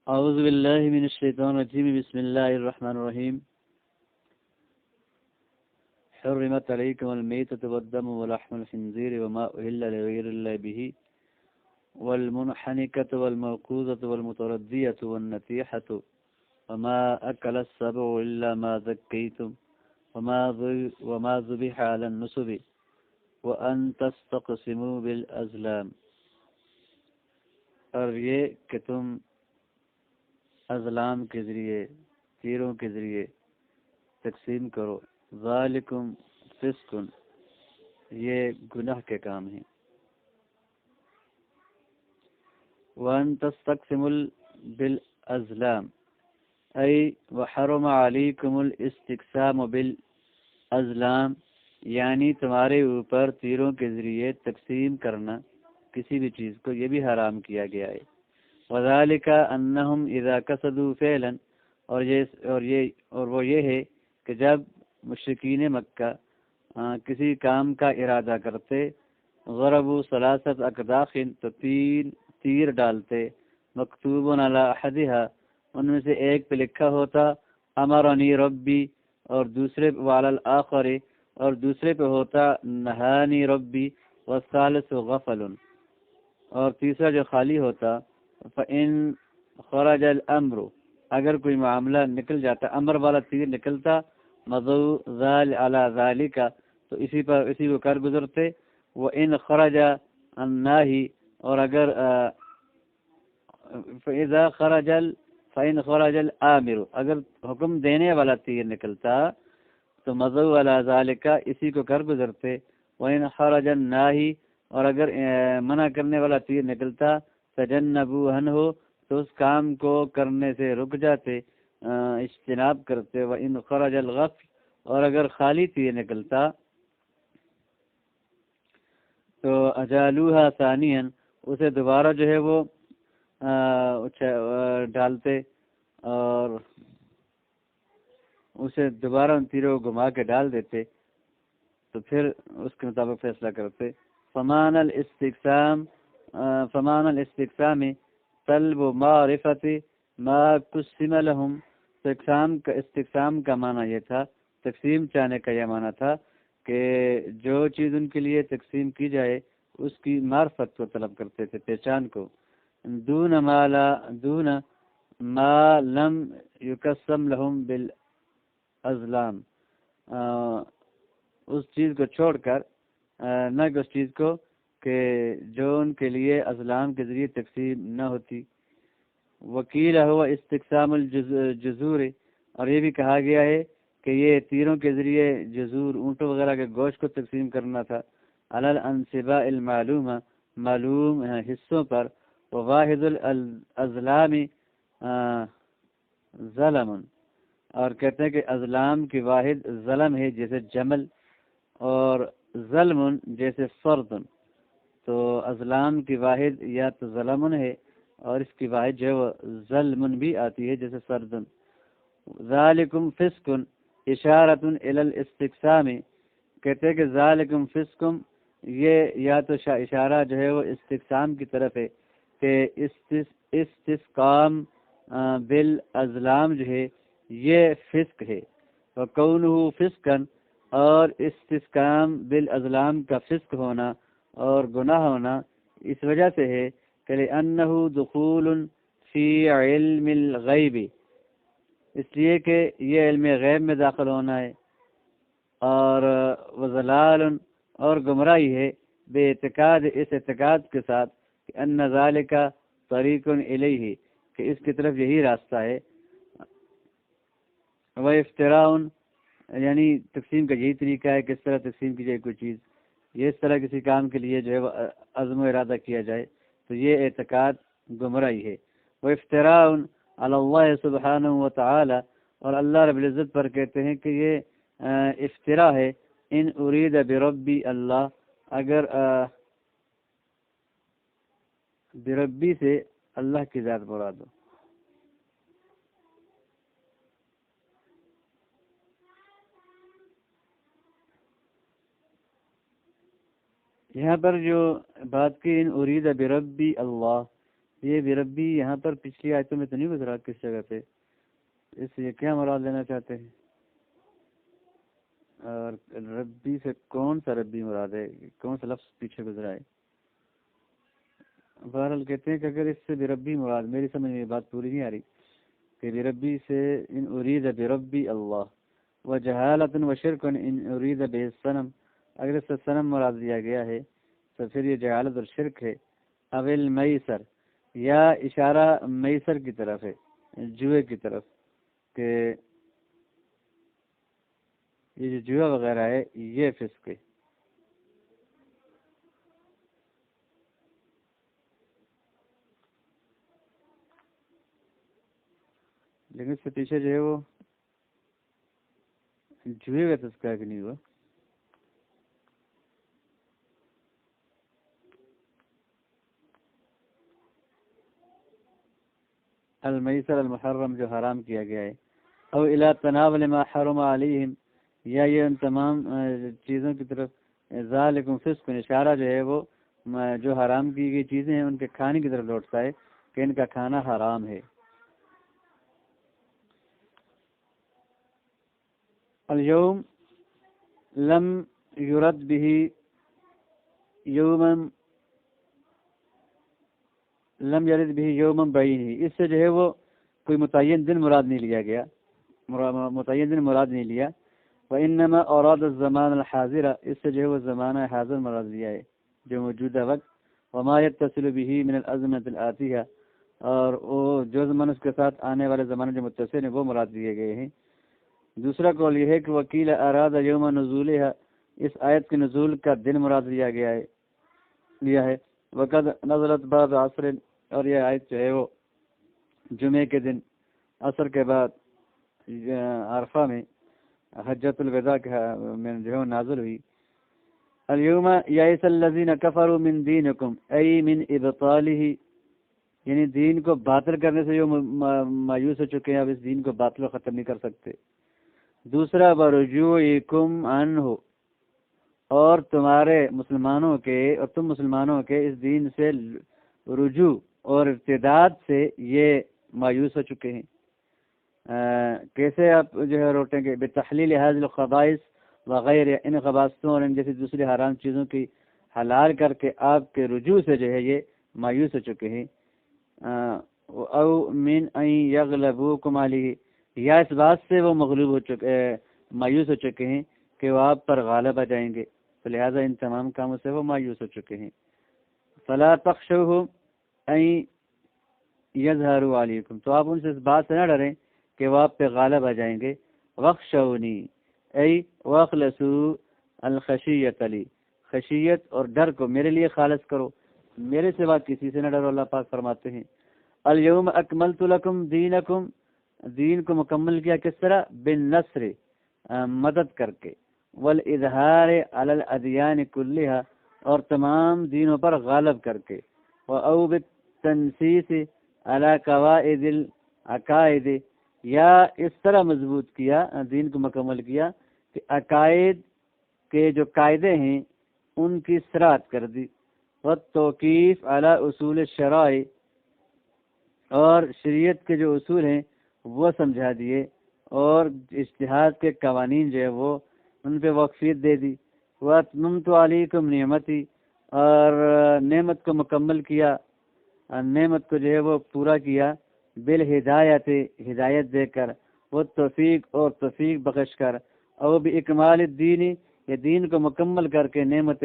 اعوذ باللہ من الشیطان الرجیم بسم اللہ الرحمن الرحیم حرمت علیکم المیتۃ والدم ولحم الخنزیر وما اہل لغیر اللہ به والمنحنکۃ والموقوذۃ والمتردیۃ والنطیحۃ وما اکل السبع الا ما ذکیتم وما ذبح علی النصب وان تستقسموا بالازلام، اور یہ کہ تم ازلام کے ذریعے، تیروں کے ذریعے تقسیم کرو. ذالکم فسقن، یہ گناہ کے کام ہیں. وان تستقسموا بالازلام ای وحرم علیکم الاستقسام بالازلام، یعنی تمہارے اوپر تیروں کے ذریعے تقسیم کرنا کسی بھی چیز کو یہ بھی حرام کیا گیا ہے. وذالک انہم اذا قصدوا فعلا، اور وہ یہ ہے کہ جب مشرکین مکہ کسی کام کا ارادہ کرتے، ضربوا ثلاثۃ اقداخ، تو تیر ڈالتے، مکتوب علی احدها، ان میں سے ایک پہ لکھا ہوتا امرنی ربی، اور دوسرے وعلی الاخر، اور دوسرے پہ ہوتا نہانی ربی، والثالث غفل، اور تیسرا جو خالی ہوتا فَإِن خرج الامر، اگر کوئی معاملہ نکل جاتا، امر والا تیر نکلتا، مضوا ذال علی ذالک، تو اسی کو کر گزرتے. وَإِن خرج الناہی، اور اگر فَإِن خرج الامر، اگر حکم دینے والا تیر نکلتا تو مضوا علی ذالک، اسی کو کر گزرتے. وَإِن خرج الناہی، اور اگر منع کرنے والا تیر نکلتا، تجنبوا عنہ، تو اس کام کو کرنے سے رک جاتے، اجتناب کرتے. وَإِن خرج الغفل، اور اگر خالی تیر نکلتا تو اجالوها ثانیا، اسے دوبارہ جو ہے وہ ڈالتے، اور اسے دوبارہ ان تیروں کو گھما کے ڈال دیتے، تو پھر اس کے مطابق فیصلہ کرتے. فمان الاستقسام طلب معرفت ما قسم لهم، استقسام کا معنی یہ تھا، تقسیم چاہنے کا یہ معنی تھا کہ جو چیز ان کے لیے تقسیم کی جائے اس کی معرفت کو طلب کرتے تھے، پہچان کو. دون ما لم یقسم لهم بالازلام، اس چیز کو چھوڑ کر، نہ کہ اس چیز کو کہ جو ان کے لیے ازلام کے ذریعے تقسیم نہ ہوتی. وکیل ہوا استقسام الجزور، اور یہ بھی کہا گیا ہے کہ یہ تیروں کے ذریعے جزور، اونٹوں وغیرہ کے گوشت کو تقسیم کرنا تھا. علی الانصباء المعلومہ، معلوم حصوں پر. وواحد الازلام ظلم، اور کہتے ہیں کہ ازلام کی واحد ظلم ہے، جیسے جمل، اور ظلم جیسے فرد. تو ازلام کی واحد یا تو ظلم ہے، اور اس کی واحد جو ہے وہ ظلم بھی آتی ہے، جیسے سردن. ذالکم فسق اشارۃ الی الاستقسام، کہتے ہیں کہ ذالکم فسقم، یہ یا تو اشارہ جو ہے وہ استقسام کی طرف ہے کہ استقسام بالازلام جو ہے یہ فسق ہے. وکونہ فسقا، اور استقسام بالازلام کا فسق ہونا اور گناہ ہونا اس وجہ سے ہے کہ لأنہ دخول فی علم الغیب، اس لیے کہ یہ علم غیب میں داخل ہونا ہے. اور وضلال، اور گمراہی ہے، بے اعتقاد، اس اعتقاد کے ساتھ کہ ان ذالک طریق الیہ، کہ اس کی طرف یہی راستہ ہے. و افتراء، یعنی تقسیم کا یہی طریقہ ہے کہ اس طرح تقسیم کی جائے کوئی چیز، یہ اس طرح کسی کام کے لیے جو ہے وہ عزم و ارادہ کیا جائے، تو یہ اعتقاد گمراہی ہے. وہ افتراء علی اللہ سبحانہ و تعالی، اور اللہ رب العزت پر کہتے ہیں کہ یہ افتراء ہے. ان ارید بربی اللہ، اگر بربی سے اللہ کی ذات مراد ہو. یہاں پر جو بات کی ان ارید بربی اللہ، یہ بربی یہاں پر پچھلی آیتوں میں تو نہیں گزرا کس جگہ پہ، اس سے کیا مراد لینا چاہتے ہیں؟ اور ربی سے کون سا ربی مراد ہے، کون سا لفظ پیچھے گزرا ہے؟ بہرحال کہتے ہیں کہ اگر اس سے بربی مراد، میری سمجھ میں یہ بات پوری نہیں آ رہی کہ بربی سے ان ارید بربی اللہ و جہالت و شرک ان ارید بہ الصنم، اگر اس سے صنم مراد دیا گیا ہے تو پھر یہ جہالت اور شرک ہے۔ اول میسر، یا اشارہ میسر کی طرف ہے، جوئے کی طرف، کہ یہ جو جوا وغیرہ ہے یہ فسق ہے۔ لیکن اس سے پیچھے جو ہے وہ جوئے کا تذکرہ کہ نہیں ہوا۔ المیسر المحرم، جو حرام کیا گیا ہے، او الی تناول ما حرم علیہم، یا یہ ان تمام چیزوں کی طرف، ذالکم فسق، اشارہ جو ہے وہ جو حرام کی گئی چیزیں ہیں ان کے کھانے کی طرف لوٹتا ہے کہ ان کا کھانا حرام ہے۔ اليوم لم يرد به یوما، لم یرد به یوما بعین، اس سے جو ہے وہ کوئی متعین دن مراد نہیں لیا گیا، متعین دن مراد نہیں لیا۔ وانما اراد الزمان الحاضر، اس سے جو ہے وہ زمانہ حاضر مراد لیا ہے، جو موجودہ وقت۔ وما يتصل به من الازمنة الآتیہ، اور وہ جو زمان اس کے ساتھ آنے والے زمانے جو متصل ہیں وہ مراد دیے گئے ہیں۔ دوسرا قول یہ ہے کہ وکیل اراد یوم نزولها، اس آیت کے نزول کا دن مراد لیا ہے۔ وقد نزلت بعد عصر، اور یہ آیت جو ہے وہ جمعے کے دن عصر کے بعد عرفہ میں حجۃ الوداع میں جو ہے نازل ہوئی۔ اليوم یئس الذین کفروا من دینکم ای من ابطالہ، یعنی دین کو باطل کرنے سے جو مایوس ہو چکے ہیں، اب اس دین کو باطل و ختم نہیں کر سکتے۔ دوسرا برجوعکم عنہ، اور تمہارے مسلمانوں کے، اور تم مسلمانوں کے اس دین سے رجوع اور ارتداد سے یہ مایوس ہو چکے ہیں۔ کیسے آپ جو ہے روٹیں گے؟ بتحلیل هذه الخبائث وغیرہ، ان خباثتوں اور ان جیسی دوسری حرام چیزوں کی حلال کر کے آپ کے رجوع سے جو ہے یہ مایوس ہو چکے ہیں۔ او من ان یغلبوکم علیہ، یا اس بات سے وہ مغلوب ہو چکے، مایوس ہو چکے ہیں کہ وہ آپ پر غالب آ جائیں گے، تو لہٰذا ان تمام کاموں سے وہ مایوس ہو چکے ہیں۔ فلا تخشوهم ان یظہروا علیکم، تو آپ ان سے اس بات سے نہ ڈریں کہ وہ آپ پہ غالب آ جائیں گے۔ وخشونی ای واخلصوا الخشیۃ لی، خشیت اور ڈر کو میرے لیے خالص کرو، میرے سوا کسی سے نہ ڈرو۔ اللہ پاک فرماتے ہیں الیوم اکملت لکم دینکم، دین کو مکمل کیا کس طرح؟ بالنصر، مدد کر کے، والاظہار علی الادیان کلہا، اور تمام دینوں پر غالب کر کے، او بالتنسیس علی قواعد العقائد، یا اس طرح مضبوط کیا، دین کو مکمل کیا کہ عقائد کے جو قاعدے ہیں ان کی سرات کر دی، والتوقیف علی اصول الشرائع، اور شریعت کے جو اصول ہیں وہ سمجھا دیے، اور اجتہاد کے قوانین جو ہے وہ ان پہ وقفیت دے دی۔ واتممت علیکم نعمتی، اور نعمت کو مکمل کیا، نعمت کو جو ہے وہ پورا کیا، بالہدایت، ہدایت دے کر، وہ توفیق، اور توفیق بخش کر، او باکمال الدین، یہ دین کو مکمل کر کے نعمت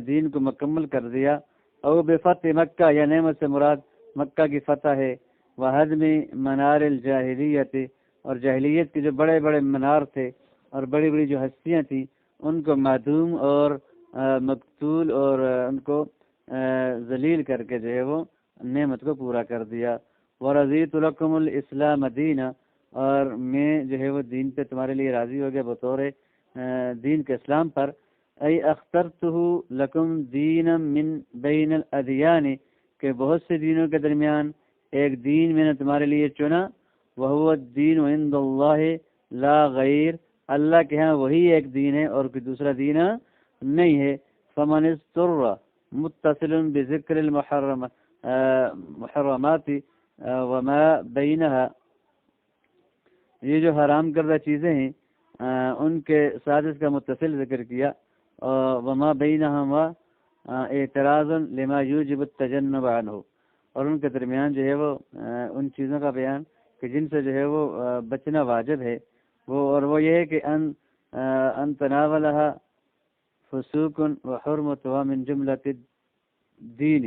دین کو مکمل کر دیا، او بفتح مکہ، یا نعمت سے مراد مکہ کی فتح ہے، وہدم منار الجاہلیت، اور جاہلیت کے جو بڑے بڑے منار تھے اور بڑی بڑی جو ہستیاں تھیں ان کو معدوم اور مقتول اور ان کو ذلیل کر کے جو ہے وہ نعمت کو پورا کر دیا۔ ورضیت لکم الاسلام دینا، اور میں جو ہے وہ دین پہ تمہارے لیے راضی ہو گیا بطور دین کے اسلام پر۔ ای اخترتہ لکم دینا من بین الادیان، کہ بہت سے دینوں کے درمیان ایک دین میں نے تمہارے لیے چنا، وہو الدین عند اللہ لا غیر، اللہ کے ہاں وہی ایک دین ہے اور کوئی دوسرا دین نہیں ہے۔ فمن اضطر متصل بذکر المحرم، محرمات وما بینہا، یہ جو حرام کردہ چیزیں ہیں ان کے ساتھ اس کا متصل ذکر کیا، وما بینہما اعتراض لما یوجب التجنب عنہ، اور ان کے درمیان جو ہے وہ ان چیزوں کا بیان کہ جن سے جو ہے وہ بچنا واجب ہے، اور وہ یہ ہے کہ ان تناولها فسوق وحرمتها من جملة الدین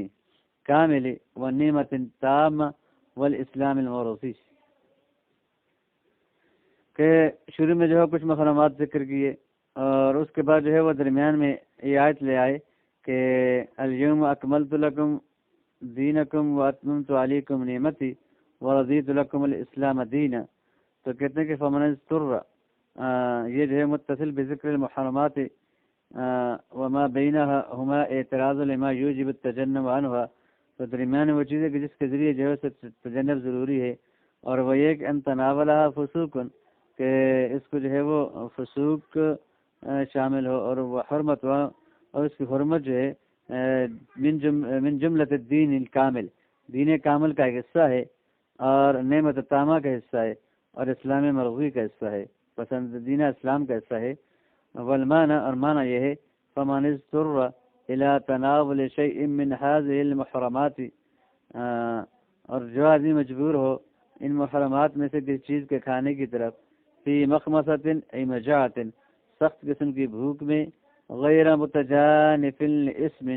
کامل ونعمت تامہ والاسلام الموروثی، کہ شروع میں جو ہے کچھ محرمات ذکر کیے اور اس کے بعد جو ہے وہ درمیان میں یہ آیت لے آئے کہ الیوم اکملت لکم دینکم واتممت علیکم نعمتی ورضیت لکم الاسلام دینا، تو کہتے ہیں کہ فمن اضطر، یہ جو ہے متصل بذکر المحرمات وما بینہا ہما اعتراض لما یوجب التجنب عنہا، تو درمیان وہ چیزیں کہ جس کے ذریعے جو ہے تجنب ضروری ہے، اور وہ یہ کہ ان تناولہا فسوقن، کہ اس کو جو ہے وہ فسوق شامل ہو، اور وہ حرمت ہوا، اور اس کی حرمت جو ہے من جملۃ الدین الکامل، دین کامل کا ایک حصہ ہے، اور نعمت تامہ کا حصہ ہے، اور اسلام مرغوی کا حصہ ہے، پسندیدہ اسلام کا حصہ ہے۔ والمعنی، اور معنی یہ ہے فمن اضطر الى تناول شیء من هذه المحرمات، اور جو آدمی مجبور ہو ان محرمات میں سے کسی چیز کے کھانے کی طرف، فی مخمصۃ ای مجاعۃ، سخت قسم کی بھوک میں، غیر متجانف لاسم،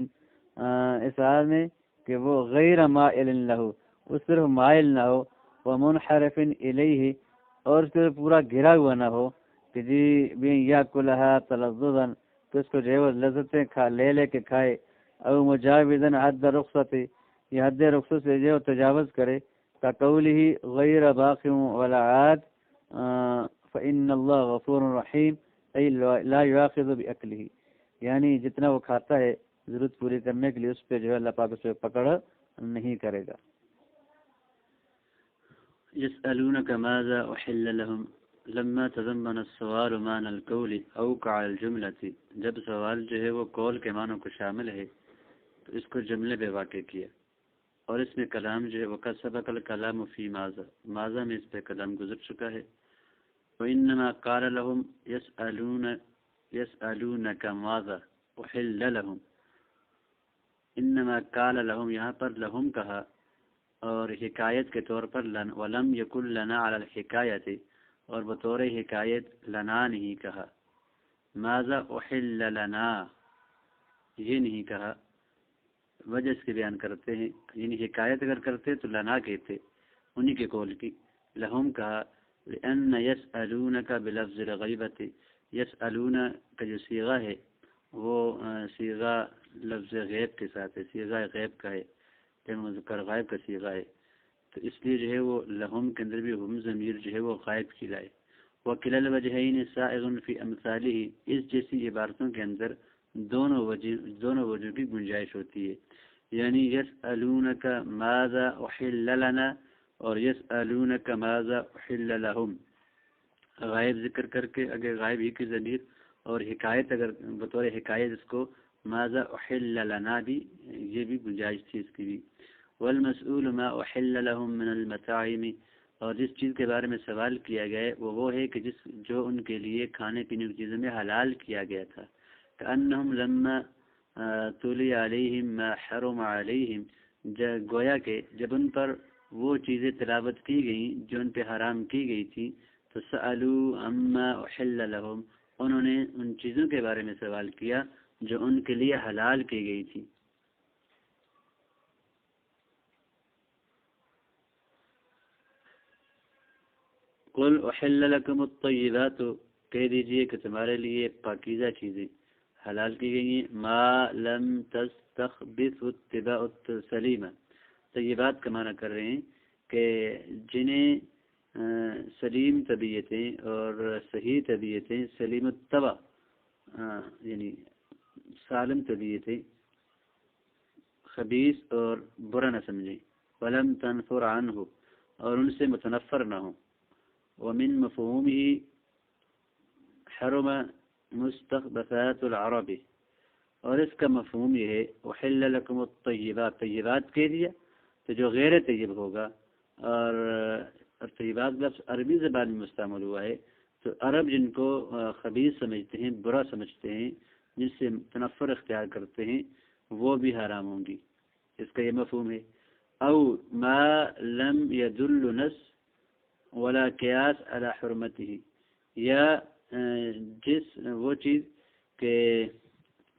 اس حال میں کہ وہ غیر مائل لہ، وہ صرف مائل نہ ہو، ومنحرف الیہ، اور صرف پورا گھرا ہوا نہ ہو کہ جی بین یاکلھا تلذذا، کہ اس کو جو ہے وہ لذتیں لے کے کھائے، او مجاوزا حد رخصت، یہ حد رخصت سے جو ہے تجاوز کرے، کا قولہ غیر باق ولا عاد فإن اللہ غفور رحیم، ای لا یؤاخذ بأکلہ، یعنی جتنا وہ کھاتا ہے ضرورت پوری کرنے کے لیے اس پہ جو ہے اللہ پاک اس پہ پکڑ نہیں کرے گا۔ يسألونك ماذا أحل لهم لما تضمن السوال معنى القول اوقع الجملة، جب سوال جو ہے وہ قول کے معنی کو شامل ہے تو اس کو جملے پہ واقع کیا، اور اس میں کلام جو ہے وہ سبق الکلام فی ماذا میں اس پہ کلام گزر چکا ہے۔ وإنما قال لهم يسألونك ماذا أحل لهم، انما قال لهم یہاں پر لهم کہا، اور حکایت کے طور پر ولم یکن لنا علی الحکایت، اور بطور حکایت لنا نہیں کہا، ماذا احل لنا یہ نہیں کہا، وجہ اس کے بیان کرتے ہیں، یعنی حکایت اگر کرتے تو لنا کہتے انہی کے قول کی، لہم کہا لأن یسألونک بلفظ الغیبت، یسألون کا جو صیغہ ہے وہ صیغہ لفظ غیب کے ساتھ ہے، صیغہ غیب کا ہے، مذکر غائب کا صیغہ ہے، تو اس لیے جو ہے وہ لہم کے اندر بھی ہم ضمیر جو ہے وہ غائب کی لائے۔ وکلا الوجہین سائغ فی امثالہ، اس جیسی عبارتوں کے اندر دونوں وجہ کی گنجائش ہوتی ہے، یعنی یسألونک ماذا احل لنا اور یسألونک ماذا احل لہم، غائب ذکر کر کے اگر غائب ہی کی ضمیر، اور حکایت اگر بطور حکایت اس کو ماذا احل لنا بھی، یہ بھی گنجائش تھی اس کی بھی۔ والمسئول ما احل لهم من المطاعم، اور جس چیز کے بارے میں سوال کیا گیا ہے وہ ہے کہ جو ان کے لیے کھانے پینے کی چیزوں میں حلال کیا گیا تھا، کأنہم لما تلی علیہم ما حرم علیہم، گویا کہ جب ان پر وہ چیزیں تلاوت کی گئیں جو ان پہ حرام کی گئی تھی، تو سألوا عما احل لهم، انہوں نے ان چیزوں کے بارے میں سوال کیا جو ان کے لیے حلال کی گئی تھی۔ قل احل لکم الطیبات، کہہ دیجئے کہ تمہارے لیے پاکیزہ چیزیں حلال کی گئی ہیں، ما لم تستخبث اتباع السلیمہ، طیبات کا معنی کر رہے ہیں کہ جنہیں سلیم طبیعتیں اور صحیح طبیعتیں، سلیم الطبع یعنی سالم طبیعتیں، خبیث اور برا نہ سمجھیں، ولم تنفر عنہ، اور ان سے متنفر نہ ہوں، ومن مفہومہ حرم مستخبثات العرب، اور اس کا مفہوم یہ ہے احل لکم الطیبات، طیبات کہہ دیا تو جو غیر طیب ہوگا، اور طیبات لفظ عربی زبان میں مستعمل ہوا ہے، تو عرب جن کو خبیث سمجھتے ہیں، برا سمجھتے ہیں، جن سے تنفر اختیار کرتے ہیں، وہ بھی حرام ہوں گی. اس کا یہ مفہوم ہے. او ما لم يدل نص ولا قیاس علی حرمته، یا وہ چیز کہ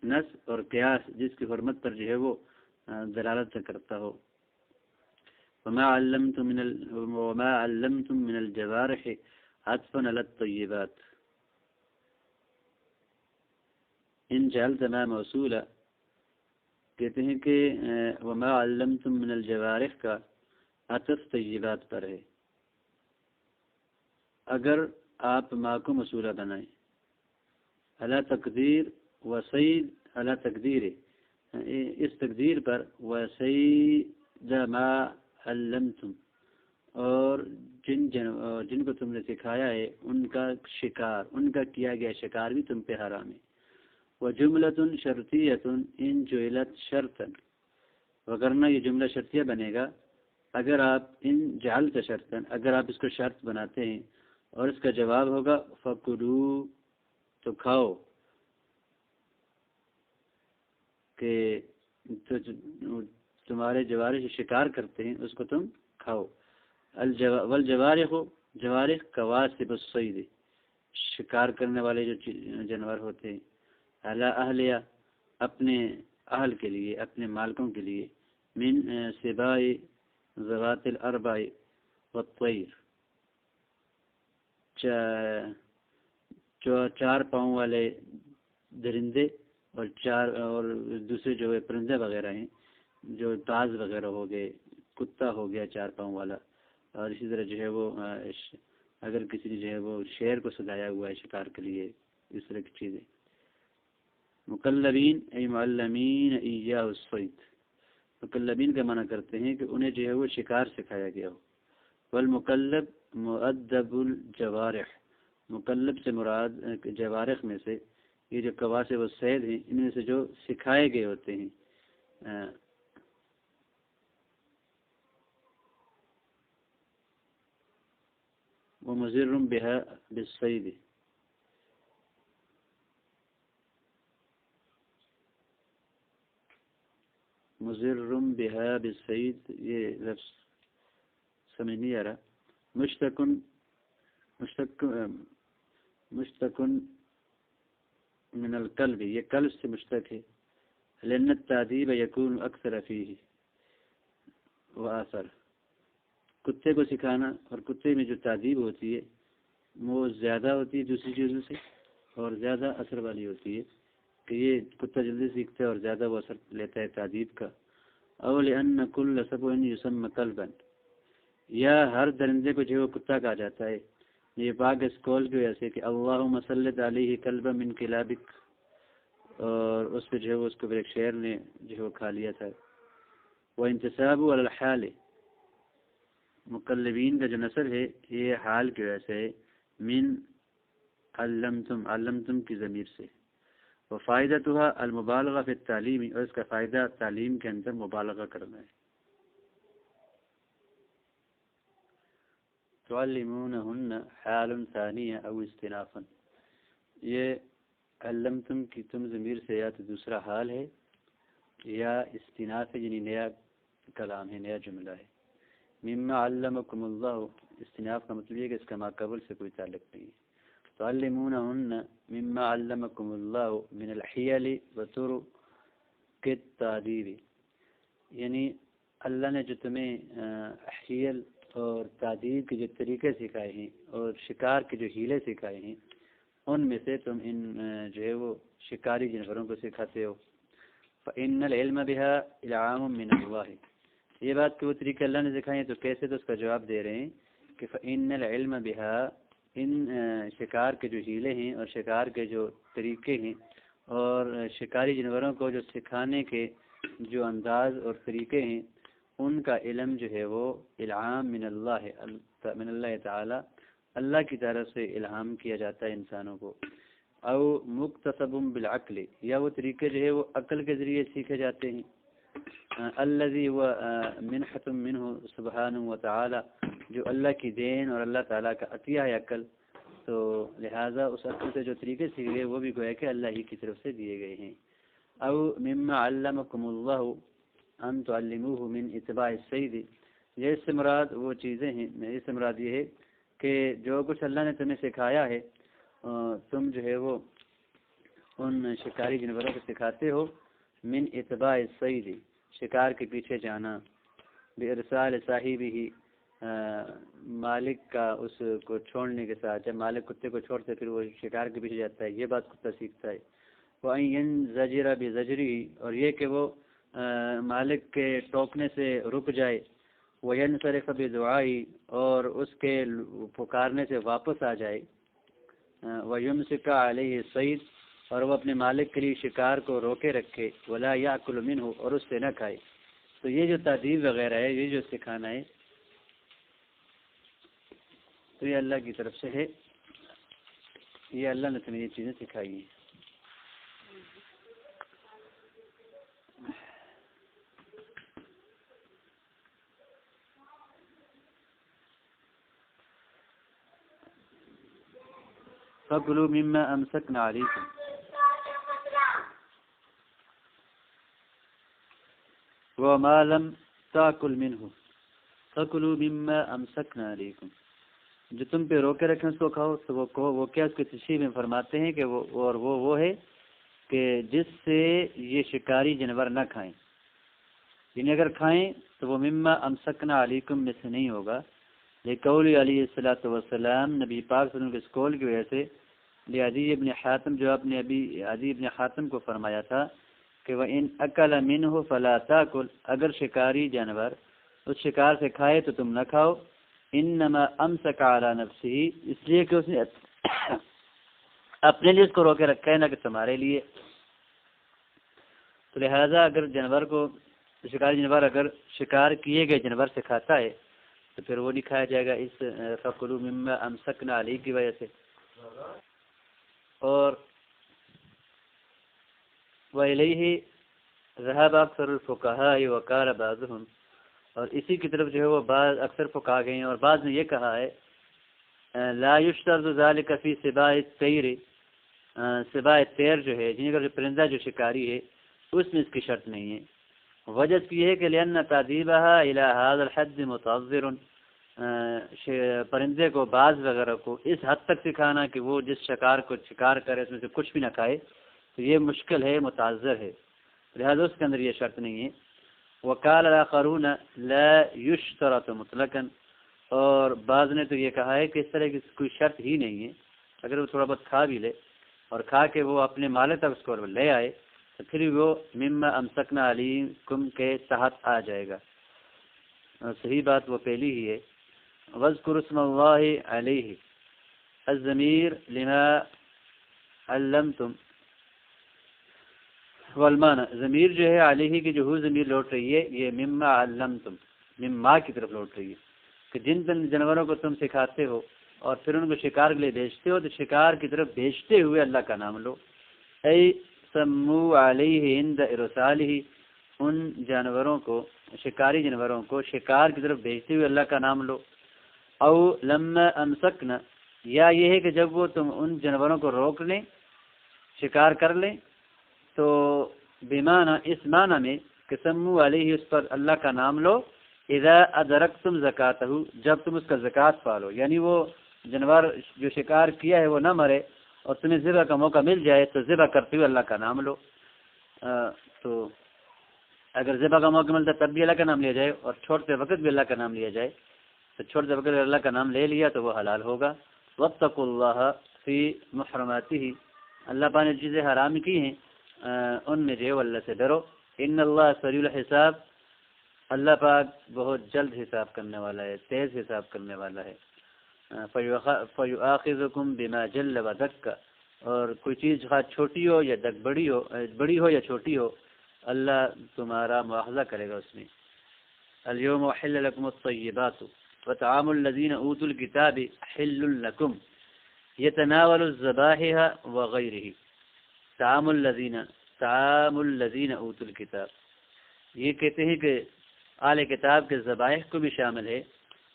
نص اور قیاس جس کی حرمت پر جو ہے وہ دلالت کرتا ہو. وما علمتم من الجوارح عطفا على الطیبات. ان جعلت ما موصولا، کہتے ہیں کہ وما علمتم من الجوارح کا عطف طیبات پر ہے. اگر آپ ما کو موصولہ بنائیں علی تقدیر وسید، علی تقدیر اس تقدیر پر وسید ما علمتم، اور جن کو تم نے سکھایا ہے ان کا شکار، ان کا کیا گیا شکار بھی تم پہ حرام ہے. وجملۃ شرطیۃ ان جعلت شرطا، وگرنہ یہ جملہ شرطیہ بنے گا اگر آپ ان جعلت شرطا، اگر آپ اس کو شرط بناتے ہیں، اور اس کا جواب ہوگا فکلوا، تو کھاؤ، کہ تمہارے جوارح جو شکار کرتے ہیں اس کو تم کھاؤ. والجوارح، جوارح کواسب الصید، شکار کرنے والے جو جانور ہوتے ہیں، علی اہلیہ، اپنے اہل کے لیے، اپنے مالکوں کے لیے، من سباع ذوات الاربع والطیر، چار پاؤں والے درندے اور دوسرے جو پرندے وغیرہ ہیں، جو باز وغیرہ ہو گئے، کتا ہو گیا 4 پاؤں والا، اور اسی طرح جو ہے وہ اگر کسی نے جو ہے وہ شیر کو سجایا ہوا ہے شکار کے لیے، اس طرح کی چیزیں. مکلبین ای معلمین ایاہ الصید، مکلبین کا معنی کرتے ہیں کہ انہیں جو ہے وہ شکار سکھایا گیا ہو. والمکلب مؤدب الجوارح، مکلب سے مراد جوارح میں سے یہ جو کواسب والصید ہیں، ان میں سے جو سکھائے گئے ہوتے ہیں. ومضر بها بالصید، مضر بها بالصید، یہ لفظ سمجھ نہیں آ رہا. مشتق من القلب، یہ قلب سے مشتق ہے. لأن التعذیب یکون اکثر فیہ وآثر، کتے کو سکھانا اور کتے میں جو تعذیب ہوتی ہے وہ زیادہ ہوتی ہے دوسری چیزوں سے، اور زیادہ اثر والی ہوتی ہے، کہ یہ کتا جلدی سیکھتا ہے اور زیادہ وہ اثر لیتا ہے تعذیب کا. او لأن کل سبع یسمى قلبا، یا ہر درندے کو جو کتا کہا جاتا ہے. یہ پاک اسکول کی وجہ سے کہ اللہم سلط علیہ کلبا من کلابک، اور اس پہ جو ہے اس کو ایک شعر نے جو ہے وہ کھا لیا تھا. وہ انتصاب علی الحال، مقلبین کا جو نسل ہے یہ حال کی وجہ سے من علمتم کی ضمیر سے. وفائدتها المبالغہ فی التعلیم، اور اس کا فائدہ تعلیم کے اندر مبالغہ کرنا ہے. تعلمونہن حال ثانیہ او استنافا، یہ علمتم کی تم ضمیر سے یا تو دوسرا حال ہے یا استناف ہے، یعنی نیا کلام ہے، نیا جملہ ہے. مما علمکم اللہ، استناف کا مطلب یہ کہ اس کا ماقبل سے کوئی تعلق نہیں ہے. تعلمونہن مما علمکم اللہ من الحیل وطرق التعذیب، یعنی اللہ نے جو تمہیں حیل اور تعذیب کے جو طریقے سکھائے ہیں اور شکار کے جو ہیلے سکھائے ہیں، ان میں سے تم ان جو ہے وہ شکاری جانوروں کو سکھاتے ہو. فإن العلم بها العام من اللہ، یہ بات کہ وہ طریقے اللہ نے سکھائے ہیں تو کیسے، تو اس کا جواب دے رہے ہیں کہ فإن العلم بها، ان شکار کے جو ہیلے ہیں اور شکار کے جو طریقے ہیں اور شکاری جانوروں کو جو سکھانے کے جو انداز اور طریقے ہیں، ان کا علم جو ہے وہ الہام من اللہ تعالی، اللہ کی طرف سے الہام کیا جاتا ہے انسانوں کو. او مکتسب بالعقل، یا وہ طریقے جو ہے وہ عقل کے ذریعے سیکھے جاتے ہیں. الذی ہوا منحۃ منہ سبحانہ وتعالی، جو اللہ کی دین اور اللہ تعالیٰ کا عطیہ ہے عقل، تو لہٰذا اس عقل سے جو طریقے سیکھ گئے وہ بھی گویا کہ اللہ ہی کی طرف سے دیے گئے ہیں۔ او مما علمکم اللہ ان تعلموہ من اتباع السید، یہ اس سے مراد وہ چیزیں ہیں، اس سے مراد یہ ہے کہ جو کچھ اللہ نے تمہیں سکھایا ہے تم جو ہے وہ ان شکاری جانوروں کو سکھاتے ہو، من اتباع السید، شکار کے پیچھے جانا، بارسال صاحبہ، مالک کا اس کو چھوڑنے کے ساتھ، جب مالک کتے کو چھوڑتے پھر وہ شکار کے پیچھے جاتا ہے، یہ بات کتا سیکھتا ہے۔ وَأَن يَنزَجِرَ بِزَجْرِهِ، اور یہ کہ وہ مالک کے ٹوکنے سے رک جائے، وَيَنْصَرِفَ بِدُعَائِهِ، اور اس کے پکارنے سے واپس آ جائے، وَيُمْسِكَ عَلَيْهِ الصَّيْدَ، اور وہ اپنے مالک کے لیے شکار کو روکے رکھے، وَلَا يَأْكُلُ مِنْهُ، اور اس سے نہ کھائے۔ تو یہ جو تادیب وغیرہ ہے، یہ جو سکھانا ہے، تو یہ اللہ کی طرف سے ہے، یہ اللہ نے تمہیں یہ چیزیں سکھائی ہیں۔ فَكُلُوا مِمَّا أَمْسَكْنَا عَلَيْكُمْ، وَمَا لَمْ تَأْكُلْ مِنْهُ فَكُلُوا مِمَّا أَمْسَكْنَا عَلَيْكُمْ، جو تم پہ روکے رکھیں اس کو کھاؤ۔ تو وہ کہو، وہ کیا اس کی تشریح میں فرماتے ہیں کہ وہ ہے کہ جس سے یہ شکاری جانور نہ کھائیں، یعنی اگر کھائیں تو وہ مما امسکنا علیکم میں سے نہیں ہوگا، لقول علیہ الصلوۃ والسلام، نبی پاک صلی اللہ علیہ وسلم کے اس قول کی وجہ سے، عدی ابن حاتم، جو آپ نے ابھی عدی ابن حاتم کو فرمایا تھا کہ وَإِنْ أَكَلَ مِنْهُ فَلَا تَأْكُلْ، اگر شکاری جانور اس شکار سے کھائے تو تم نہ کھاؤ، انما امسک علی نفسہ، اس لیے کہ اس نے اپنے لیے اس کو روکے رکھا ہے، نہ کہ تمہارے لیے۔ تو لہذا اگر جانور کو، شکاری جانور اگر شکار کیے گئے جانور سے کھاتا ہے تو پھر وہ نہیں کھایا جائے گا اس فَكُلُوا مِمَّا أَمْسَكْنَا عَلَيْكُمْ کی وجہ سے۔ اور وَإِلَيْهِ ذَهَبَ أَكْثَرُ الْفُقَهَاءِ وَقَالَ بَعْضُهُمْ، اور اسی کی طرف جو ہے وہ بعض اکثر فقہا گئے ہیں، اور بعض نے یہ کہا ہے لا يشترط ذلك في سباع الطير، سباع الطير جو ہے، جن کا پرندہ جو شکاری ہے اس میں اس کی شرط نہیں ہے۔ وجہ یہ ہے کہ لأن تعذيبها إلى هذا الحد متعذر، پرندے کو، باز وغیرہ کو اس حد تک سکھانا کہ وہ جس شکار کو شکار کرے اس میں سے کچھ بھی نہ کھائے، تو یہ مشکل ہے، متعذر ہے، لہذا اس کے اندر یہ شرط نہیں ہے۔ وقال الآخرون لا يشترط مطلقا، اور بعض نے تو یہ کہا ہے کہ اس طرح کی کوئی شرط ہی نہیں ہے، اگر وہ تھوڑا بہت کھا بھی لے اور کھا کے وہ اپنے مالک تک اس کو لے آئے تو پھر وہ مما امسکنا علیکم کے تحت آ جائے گا۔ صحیح بات وہ پہلی ہی ہے۔ وَاذْكُرُوا اسْمَ اللَّهِ عَلَيْهِ، الضمیر لما علمتم، والمعنی، ضمیر جو ہے علیہ کی جو ہو ضمیر لوٹ رہی ہے، یہ مما علمتم، مما کی طرف لوٹ رہی ہے کہ جن جانوروں کو تم سکھاتے ہو اور پھر ان کو شکار کے لیے بھیجتے ہو تو شکار کی طرف بھیجتے ہوئے اللہ کا نام لو۔ اے سمو علیہ عند ارسالہ، ان جانوروں کو، شکاری جانوروں کو شکار کی طرف بھیجتے ہوئے اللہ کا نام لو۔ او لما امسکنا، یا یہ ہے کہ جب وہ تم ان جانوروں کو روک لیں، شکار کر لیں، تو بیمانہ، اس معنی میں کہ سمو علیہ، اس پر اللہ کا نام لو، اذا ادرکتم زکاتہ، جب تم اس کا زکات پالو، یعنی وہ جانور جو شکار کیا ہے وہ نہ مرے اور تمہیں ذبح کا موقع مل جائے تو ذبح کرتے ہوئے اللہ کا نام لو۔ تو اگر ذبح کا موقع ملتا تب بھی اللہ کا نام لیا جائے اور چھوڑتے وقت بھی اللہ کا نام لیا جائے، تو چھوڑتے وقت اللہ کا نام لے لیا تو وہ حلال ہوگا۔ واتقوا اللہ فی محرماتہ، اللہ پاک نے چیزیں حرام کی ہیں ان میں جو اللہ سے ڈرو۔ ان اللہ سریع الحساب، اللہ پاک بہت جلد حساب کرنے والا ہے، تیز حساب کرنے والا ہے۔ فَيُؤَاخِذُكُم بِمَا جَلَّ وَدَكَّ، اور کوئی چیز خواہ چھوٹی ہو یا بڑی ہو یا چھوٹی ہو، اللہ تمہارا مواخذہ کرے گا اس میں۔ اليوم أحل لكم الطيبات وطعام الذين أوتوا الكتاب حل لكم يتناول الذبائح وغيره، طعام الذين أوتوا الكتاب، یہ کہتے ہیں کہ اہل کتاب کے ذبائح کو بھی شامل ہے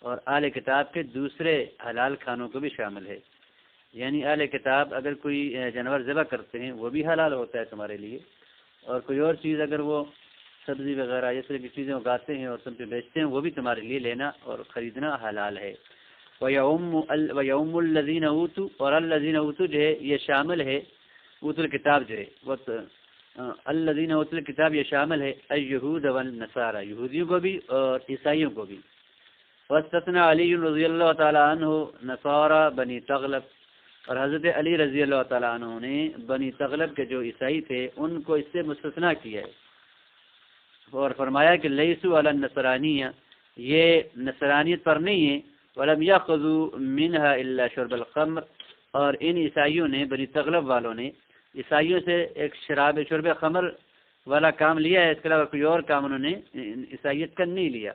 اور اہل کتاب کے دوسرے حلال کھانوں کو بھی شامل ہے، یعنی اہل کتاب اگر کوئی جانور ذبح کرتے ہیں وہ بھی حلال ہوتا ہے تمہارے لیے، اور کوئی اور چیز اگر وہ سبزی وغیرہ اس طرح کی چیزیں اگاتے ہیں اور تم پہ بیچتے ہیں وہ بھی تمہارے لیے لینا اور خریدنا حلال ہے۔ وَيَوْمُ الَّذِينَ أُوتُوا، اور الَّذِينَ أُوتُوا جو ہے یہ شامل ہے اوتوا الکتاب جو ہے، الَّذِينَ أُوتُوا الکتاب یہ شامل ہے اليہود والنصارى، یہودیوں کو بھی اور عیسائیوں کو بھی۔ واستثنى علی رضی اللہ تعالیٰ عنہ نصارى بنی تغلب، اور حضرت علی رضی اللہ تعالیٰ عنہ نے بنی تغلب کے جو عیسائی تھے ان کو اس سے مستثنیٰ کیا ہے اور فرمایا کہ لیسوا علی النصرانیہ، یہ نصرانیت پر نہیں ہے، ولم یاخذوا منها الا شرب الخمر، اور ان عیسائیوں نے بنی تغلب والوں نے عیسائیوں سے ایک شرب خمر والا کام لیا ہے، اس کے علاوہ کوئی اور کام انہوں نے عیسائیت کا نہیں لیا۔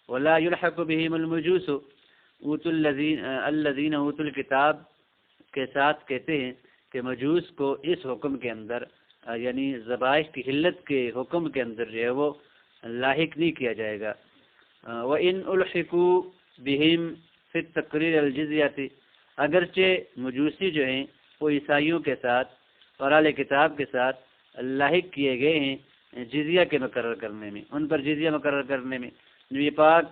ولا يلحق بهم المجوس الذين اوتوا الكتاب کے ساتھ کہتے ہیں کہ مجوس کو اس حکم کے اندر یعنی ذبائح کی حلت کے حکم کے اندر جو ہے وہ لاحق نہیں کیا جائے گا۔ وَإِنْ أُلْحِقُوا بِهِمْ فِي التَّقْرِيرِ الْجِزْيَةِ، اگرچہ مجوسی جو ہیں وہ عیسائیوں کے ساتھ اور اہل کتاب کے ساتھ لاحق کیے گئے ہیں جزیہ کے مقرر کرنے میں، ان پر جزیہ مقرر کرنے میں۔ نبی پاک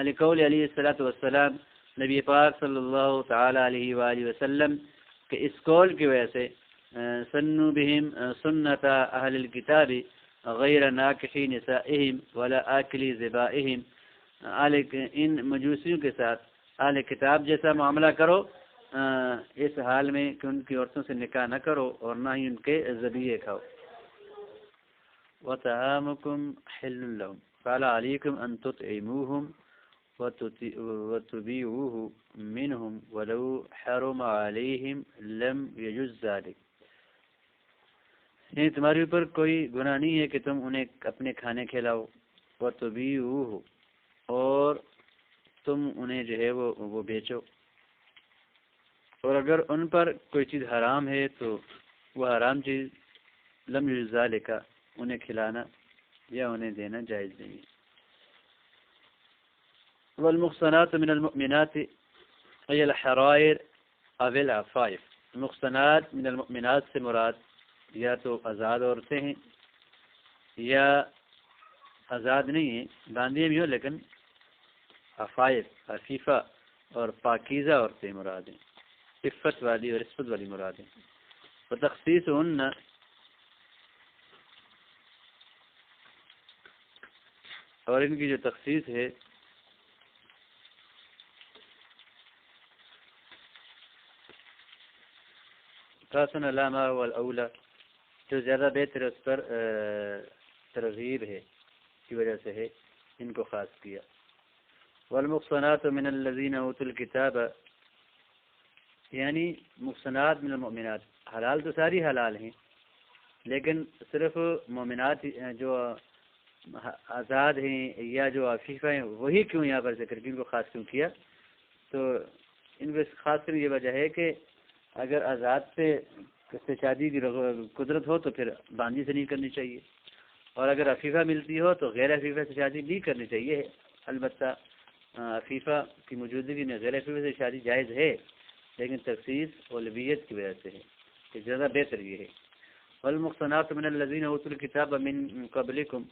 لقول علیہ الصلاۃ والسلام، نبی پاک صلی اللہ تعالی علیہ وآلہ وسلم کے اس قول کی وجہ سے سنوا بہم سنت اہل الکتاب غیر ناکحی نسائہم ولا آکلی ذبائہم، ان مجوسیوں کے ساتھ اہل کتاب جیسا معاملہ کرو اس حال میں کہ ان کی عورتوں سے نکاح نہ کرو اور نہ ہی ان کے ذبیحے کھاؤ۔ وطعامکم حل لهم قال علیکم ان تطعموہم وتبیعوہ منہم ولو حرم علیہم لم یجز ذلک، یعنی تمہارے اوپر کوئی گناہ نہیں ہے کہ تم انہیں اپنے کھانے کھلاؤ، وتبیعوہ، اور تم انہیں جو ہے وہ بیچو، اور اگر ان پر کوئی چیز حرام ہے تو وہ حرام چیز لم یجز ذالک، انہیں کھلانا یا انہیں دینا جائز نہیں۔ والمحصنات من المؤمنات ای الحرائر او العفائف، محصنات من المؤمنات سے مراد یا تو آزاد عورتیں ہیں یا آزاد نہیں ہیں، باندھی بھی ہو لیکن عفائف عفیفہ اور پاکیزہ عورتیں مراد ہیں، عفت والی اور عصمت والی مراد ہیں۔ وتخصیصہن، اور ان کی جو تخصیص ہے خاصن علامہ والاولا، جو زیادہ بہتر اس پر ترغیب ہے کی وجہ سے ہے ان کو خاص کیا۔ والمحصنات من الذین اوتوا الکتاب، یعنی محصنات من المؤمنات، حلال تو ساری حلال ہیں لیکن صرف مومنات جو آزاد ہیں یا جو عفیفہ ہیں وہی کیوں یہاں پر ذکر کیا، ان کو خاص کیوں کیا؟ تو ان کو خاص کر یہ وجہ ہے کہ اگر آزاد سے شادی کی قدرت ہو تو پھر باندھی سے نہیں کرنی چاہیے، اور اگر عفیفہ ملتی ہو تو غیر عفیفہ سے شادی نہیں کرنی چاہیے۔ البتہ عفیفہ کی موجودگی میں غیر عفیفہ سے شادی جائز ہے، لیکن تخصیص اولویت کی وجہ سے ہے کہ زیادہ بہتر یہ ہے۔ والمحصنات من الذین اوتوا الکتاب من قبلکم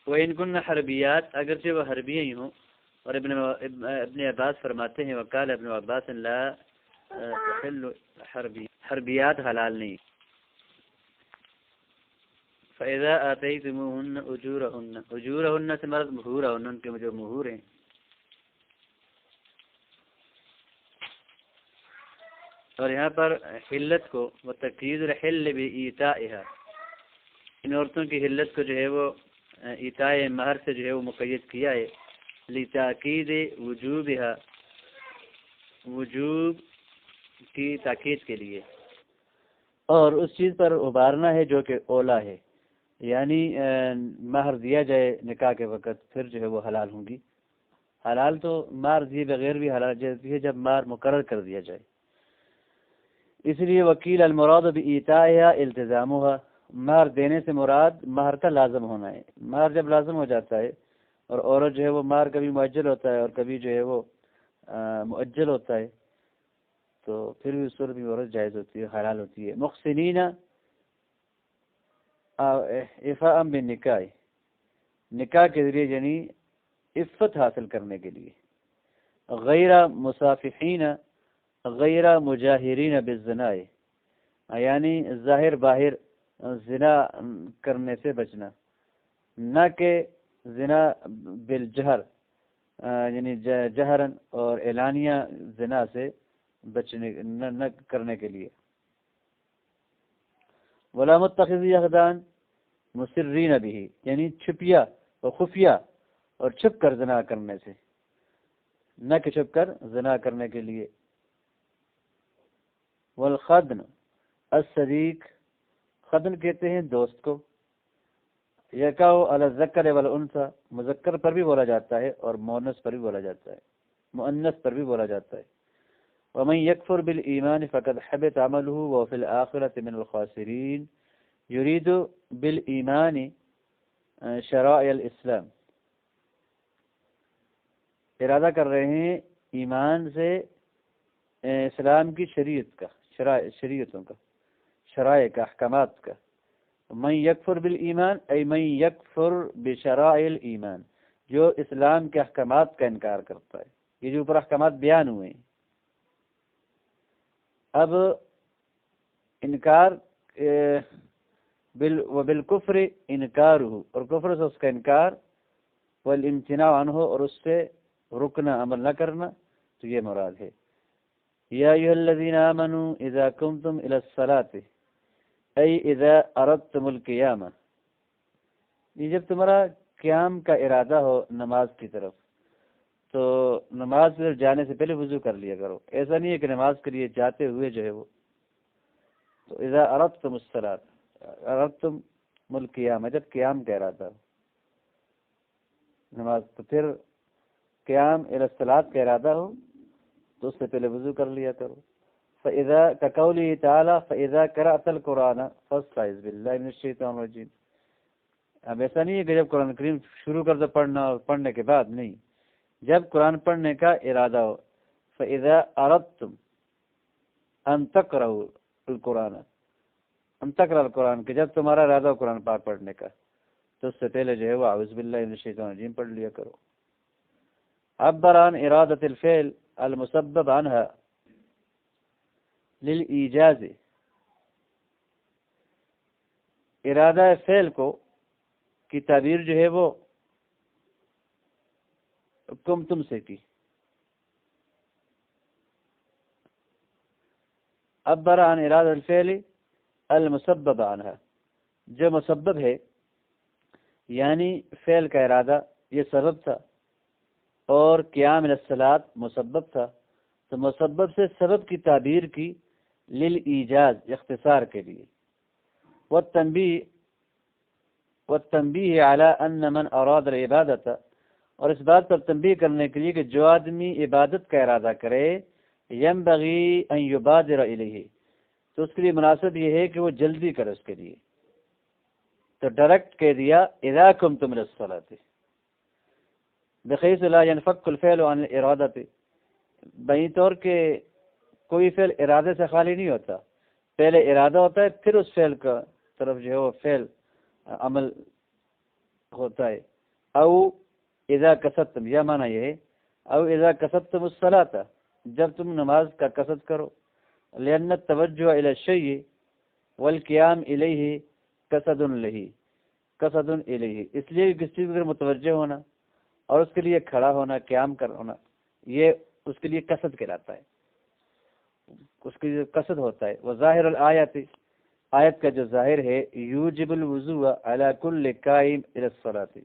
وَإِن كُنَّ حربیات، اگرچہ وہ حربیہ ہی ہوں، اور ابن عباس فرماتے ہیں وقال ابن عباس لا تحل حربیات حلال نہیں۔ فَإِذَا آتَيْتُمُوهُنَّ أُجُورَهُنَّ، اجورہن سے مراد مہورہن، ان کے جو مہور ہیں۔ اور یہاں پر حلت کو وتقیید الحل بإیتائها، ان عورتوں کی حلت کو جو ہے وہ ایتاء مہر سے جو ہے وہ مقید کیا ہے، لتاکید وجوبها، وجوب کی تاکید کے لیے، اور اس چیز پر ابھارنا ہے جو کہ اولا ہے، یعنی مہر دیا جائے نکاح کے وقت پھر جو ہے وہ حلال ہوں گی۔ حلال تو مہر دیے بغیر بھی حلال جاتی ہے جب مہر مقرر کر دیا جائے، اس لیے وکیل المراد بإیتائها التزامها، مہر دینے سے مراد مہر کا لازم ہونا ہے. مہر جب لازم ہو جاتا ہے اور عورت جو ہے وہ مہر کبھی مؤجل ہوتا ہے اور کبھی جو ہے وہ مؤجل ہوتا ہے تو پھر بھی اس صورت میں عورت جائز ہوتی ہے، حلال ہوتی ہے. محسنین افاء بالنکاح، نکاح کے ذریعے یعنی عفت حاصل کرنے کے لیے. غیر مصافحین غیر مجاہرین بالزنا، یعنی ظاہر باہر زنا کرنے سے بچنا، نہ کہ زنا بالجہر یعنی جہرن اور اعلانیہ زنا سے بچنے نہ کرنے کے لیے. ولا متخذی اخدان مسرین بھی، یعنی چھپیا اور خفیہ اور چھپ کر زنا کرنے سے، نہ کہ چھپ کر زنا کرنے کے لیے. والخدن الصدیق، خدن کہتے ہیں دوست کو. یکاؤ علی الذکر والانثی، مذکر پر بھی بولا جاتا ہے اور مؤنث پر بھی بولا جاتا ہے، مؤنث پر بھی بولا جاتا ہے. ومن یکفر بالایمان فقد حبط عمله وفی الآخرة من الخاسرین. یرید بالایمان شرائع الاسلام، ارادہ کر رہے ہیں ایمان سے اسلام کی شریعت کا، شریعتوں کا، شرائع کا، احکامات کا. من یکفر بالایمان ای من یکفر بشرائع الایمان، جو اسلام کے احکامات کا انکار کرتا ہے. یہ جو اوپر احکامات بیان ہوئے ہیں، اب انکار بالکفر انکارہ، اور کفر سے اس کا انکار، والامتناع عنہ، اور اس سے رکنا، عمل نہ کرنا، تو یہ مراد ہے. یا ایھا الذین آمنوا اذا قمتم الی الصلاۃ ای اذا اردتم القیامہ، یہ جب تمہارا قیام کا ارادہ ہو نماز کی طرف تو نماز کی طرف جانے سے پہلے وضو کر لیا کرو. ایسا نہیں ہے کہ نماز کے لیے جاتے ہوئے جو ہے وہ، تو اذا اردتم الصلاۃ، اردتم القیامہ، جب قیام کا ارادہ ہو نماز، تو پھر قیام الی الصلاۃ کا ارادہ ہو تو اس سے پہلے وضو کر لیا کرو. فَإِذَا كَقَوْلِهِ تَعَالَى فَإِذَا قَرَأْتَ الْقُرْآنَ فَاسْتَعِذْ بِاللَّهِ مِنَ الشَّيْطَانِ الرَّجِيمِ. اب ایسا نہیں ہے کہ جب قرآن کریم شروع کر دو پڑھنا اور پڑھنے کے بعد نہیں، جب قرآن پڑھنے کا ارادہ ہو. فَإِذَا أَرَدْتُمْ أَن تَقْرَؤُوا الْقُرْآنَ، أن تقرأ القرآن، کہ جب تمہارا ارادہ ہو قرآن پاک پڑھنے کا تو اس سے پہلے جو ہے وہ اعوذ باللہ من الشیطان الرجیم پڑھ لیا کرو. عبر عن ارادة الفعل المسبب عنها للإیجاز، ارادہ فعل کو کی تعبیر جو ہے وہ تم سے کی. عبر عن ارادة الفعل المسبب عنها، جو مسبب ہے یعنی فعل کا ارادہ یہ سبب تھا اور قیام الصلاۃ مسبب تھا، تو مسبب سے سبب کی تعبیر کی للایجاز، اختصار کے لیے. والتنبیہ علی ان من اراد العبادۃ، اور اس بات پر تنبیہ کرنے کے لیے کہ جو آدمی عبادت کا ارادہ کرے ینبغی ان یبادر الیہ، تو اس کے لیے مناسب یہ ہے کہ وہ جلدی کرے اس کے لیے. تو ڈائریکٹ کہہ دیا اذا قمتم الی الصلاۃ، بحیث لا ينفك الفعل عن الارادۃ، بہی طور کہ کوئی فعل ارادے سے خالی نہیں ہوتا، پہلے ارادہ ہوتا ہے پھر اس فعل کا طرف جو ہے وہ فعل عمل ہوتا ہے. او اذا قصدتم، یہ معنی یہ ہے او اذا قصدتم الصلاۃ، جب تم نماز کا قصد کرو. لأن التوجہ الی الشیء والقیام الیہ قصد لہ، قصد الیہ، اس لیے کسی چیز پر متوجہ ہونا اور اس کے لیے کھڑا ہونا، قیام کر ہونا، یہ اس کے لیے قصد کہلاتا ہے، اس کے لیے قصد ہوتا ہے. وظاہر الآیت، آیت کا جو ظاہر ہے یوجب الوضوء علی کل قائم الی الصلاۃ،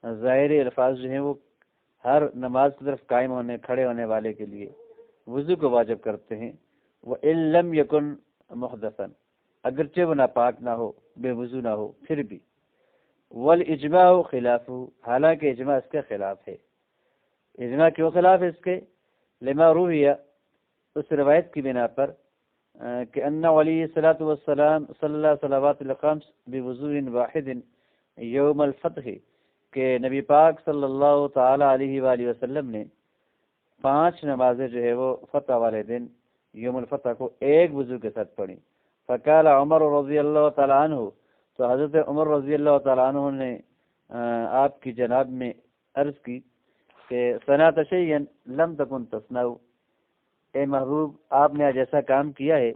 ظاہری الفاظ جو ہیں وہ ہر نماز کی طرف قائم ہونے، کھڑے ہونے والے کے لیے وضو کو واجب کرتے ہیں. وَإِن لَمْ يَكُنْ مُحْدَثًا، اگرچہ وہ ناپاک نہ ہو، بے وضو نہ ہو پھر بھی. والاجماع خلافہ، حالانکہ اجماع اس کے خلاف ہے. اجماع کیوں خلاف ہے اس کے؟ لما رویہ، اس روایت کی بنا پر کہ ان علی الصلاۃ والسلام صلی اللہ صلوات الخمس بوضوء واحد یوم الفتح، کہ نبی پاک صلی اللہ تعالی علیہ وآلہ وسلم نے 5 نمازیں جو ہے وہ فتح والے دن یوم الفتح کو ایک وضو کے ساتھ پڑھی۔ فقال عمر رضی اللہ تعالیٰ عنہ، تو حضرت عمر رضی اللہ تعالیٰ عنہ نے آپ کی جناب میں عرض کی کہ صنعت شیئا لم تکن تصنعوا، اے محبوب آپ نے آج ایسا کام کیا ہے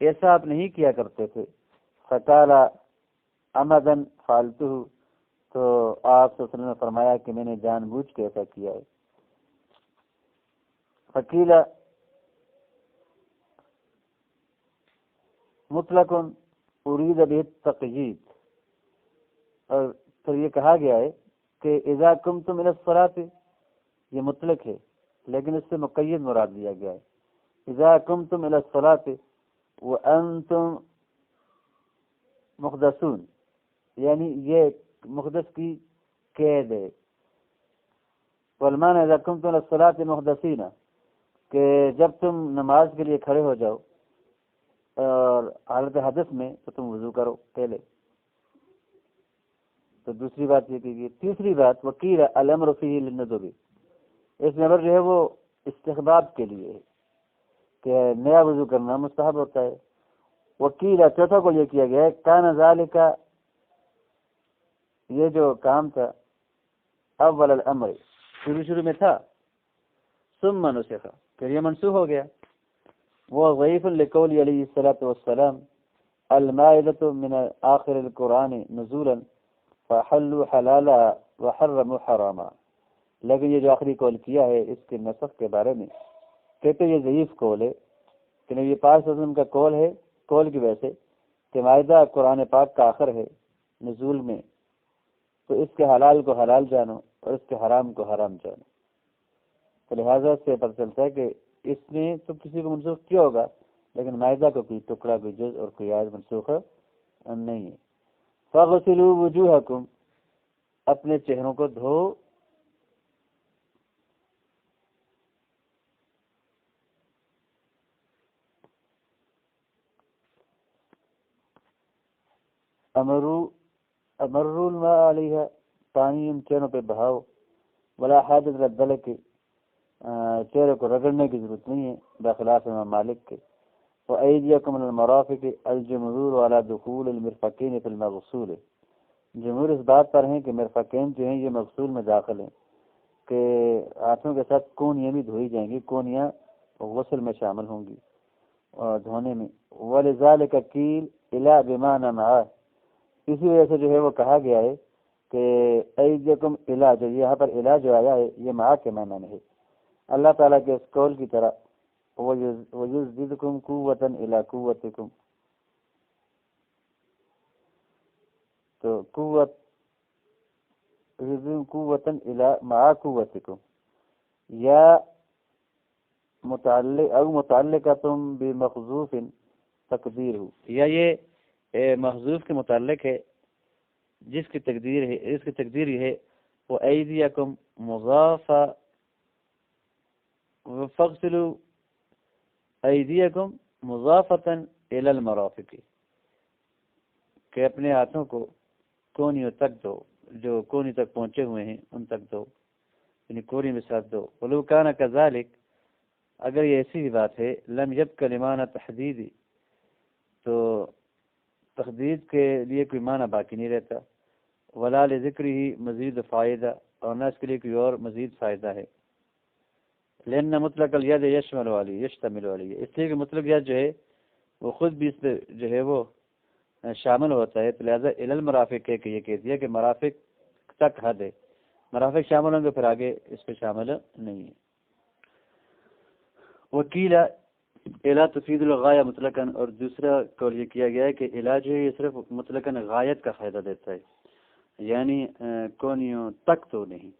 ایسا آپ نہیں کیا کرتے تھے۔ فقال عمدا فعلتہ، تو آپ صلی اللہ علیہ وسلم نے فرمایا کہ میں نے جان بوجھ کے ایسا کیا ہے۔ فقیل مطلق ارید به التقیید، اور پھر یہ کہا گیا ہے کہ اذا قمتم الی الصلاۃ، یہ مطلق ہے لیکن اس سے مقید مراد لیا گیا ہے۔ اذا قمتم الی الصلاۃ وانتم محدثون، یعنی یہ محدث کی قید ہے۔ والمعنی اذا قمتم الی الصلاۃ محدثین، کہ جب تم نماز کے لیے کھڑے ہو جاؤ اور حالت حدث میں تو تم وضو کرو پہلے۔ تو دوسری بات یہ کی گئی۔ تیسری بات وکیل الامر فیہ للندب، اس میں امر جو ہے وہ استحباب کے لیے ہے کہ نیا وضو کرنا مستحب ہوتا ہے۔ وکیل چوتھا کو یہ کیا گیا ہے کان ذالک، یہ جو کام تھا اول الامر شروع میں تھا، ثم نسخ، پھر یہ منسوخ ہو گیا۔ وہ ضعیف لقول علیہ الصلاۃ والسلام المائدۃ من آخر القرآن نزولا فحلوا حلالا وحرموا حراما، لیکن یہ جو آخری قول کیا ہے اس کے نسخ کے بارے میں کہتے یہ ضعیف قول ہے کہ نبی پاک صلی اللہ علیہ وسلم کا قول ہے، قول کی وجہ سے کہ مائدہ قرآن پاک کا آخر ہے نزول میں، تو اس کے حلال کو حلال جانو اور اس کے حرام کو حرام جانو۔ تو لہٰذا سے پتہ چلتا ہے کہ اس میں تو کسی کو منسوخ کیا ہوگا، لیکن مائدہ کو کوئی ٹکڑا کوئی جز اور کوئی آیت منسوخ نہیں ہے۔ فاغسلوا وجوہکم، اپنے چہروں کو دھو، امروا الماء علیہ، پانی ان چہروں پہ بہاؤ، ولا حاجت للدلک، چہرے کو رگڑنے کی ضرورت نہیں ہے، بخلاف امام مالک کے۔ وَأَيْدِيَكُمْ إِلَى الْمَرَافِقِ الْجُمْهُورُ عَلَى دُخُولِ الْمِرْفَقَيْنِ فِي الْمَغْسُولِ، جمہور اس بات پر ہیں کہ مرفقین جو ہیں یہ مغسول میں داخل ہیں، کہ ہاتھوں کے ساتھ کونیاں بھی دھوئی جائیں گی، کونیاں غسل میں شامل ہوں گی اور دھونے میں۔ وَلِذَلِكَ قِيلَ إِلَى بِمَعْنَى مَعَ، اسی وجہ سے جو ہے وہ کہا گیا ہے کہ ایدیکم الہ، جو یہاں پر الہ جو آیا ہے یہ مع کے معنی میں ہے، اللہ تعالیٰ کے اس قول کی طرح وَيُزِدْكُمْ قُوَّةً إِلَى قُوَّتِكُمْ، تو قوت قوتاً إلى مع قوتكم، یا متعلق او متعلقۃ بمخذوف تقدیر ہو، یا یہ محذوف کے متعلق ہے جس کی تقدیر ہے، اس کی تقدیر یہ ہے وہ ایدیکم مضافہ، فاغسلوا ایدیکم مضافۃ الی المرافق، کہ اپنے ہاتھوں کو کونیوں تک دو، جو کونی تک پہنچے ہوئے ہیں ان تک دو، یعنی کونی میں ساتھ دو۔ ولو کان کذالک، اگر یہ ایسی بات ہے، لم یبق لمعنی تحدیدی، تو تحدید کے لیے کوئی معنی باقی نہیں رہتا، ولا لذکرہ مزید فائدہ، اور نہ اس کے لیے کوئی اور مزید فائدہ ہے۔ لأن مطلق الید یشمل علی یشتمل علی، اس لیے کہ مطلق ید جو ہے وہ خود بھی اس پہ جو ہے وہ شامل ہوتا ہے، تو لہٰذا الی المرافق کہ یہ کہہ دیا کہ مرافق تک حد ہے، مرافق شامل ہوں گے پھر آگے اس پہ شامل نہیں ہے۔ وکیل الی تفید الغایہ مطلقاً، اور دوسرا قول یہ کیا گیا ہے کہ الی جو ہے یہ صرف مطلقاً غایت کا فائدہ دیتا ہے، یعنی کونیوں تک تو نہیں۔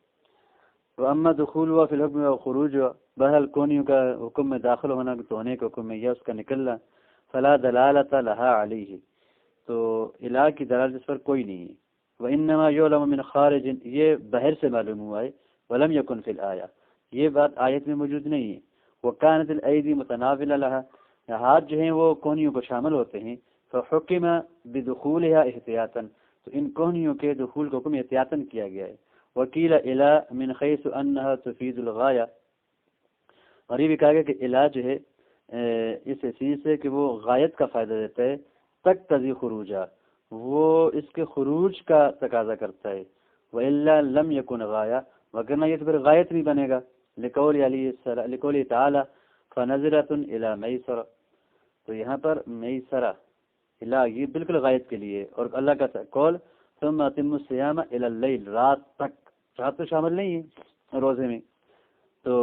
واما دخول ہوا فی الحکم و خروج ہوا، بہرحال کونیوں کا حکم میں داخل ہونا تو ہونے کا حکم ہے یا اس کا نکلنا، فلا دلالۃ لہا علیہ، تو الہ کی دلالت اس پر کوئی نہیں ہے۔ وانما یعلم من خارج، یہ باہر سے معلوم ہوا ہے، ولم یکن فی الآیہ، یہ بات آیت میں موجود نہیں ہے۔ وکانت الایدی متناولہ لہا، ہاتھ جو ہیں وہ کونیوں کو شامل ہوتے ہیں، فحکم بدخولها احتیاطا، تو ان کونیوں کے دخول کو حکم احتیاطاً کیا گیا ہے. وکیل الا من حیث انها تفید الغایہ، اور یہ بھی کہا گیا کہ الہ جو ہے اس چیز سے کہ وہ غایت کا فائدہ دیتا ہے، تک تزی خروجہ، وہ اس کے خروج کا تقاضا کرتا ہے. وَإِلَّا لَمْ يَكُنْ غَایَہ، وگرنہ یہ تو پھر غایت نہیں بنے گا. لقول تعالی فَنَظِرَةٌ إِلَى مَيْسَرَةٍ، تو یہاں پر میسرہ الہ یہ بالکل غایت کے لیے، اور اللہ کا قول ثم اتم الصیام الی اللیل، رات تک، رات تو شامل نہیں ہے روزے میں. تو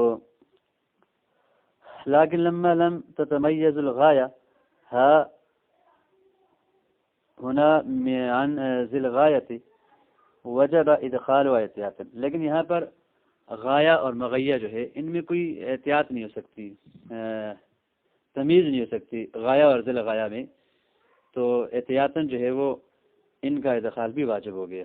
لیکن لما لم تتمیز الغایہ ها هنا عن ذی الغایت وجب ادخال و احتیاط، لیکن یہاں پر غایہ اور مغیہ جو ہے ان میں کوئی احتیاط نہیں ہو سکتی، تمیز نہیں ہو سکتی غایہ اور ذی الغایہ میں، تو احتیاطاً جو ہے وہ ان کا ادخال بھی واجب ہو گیا.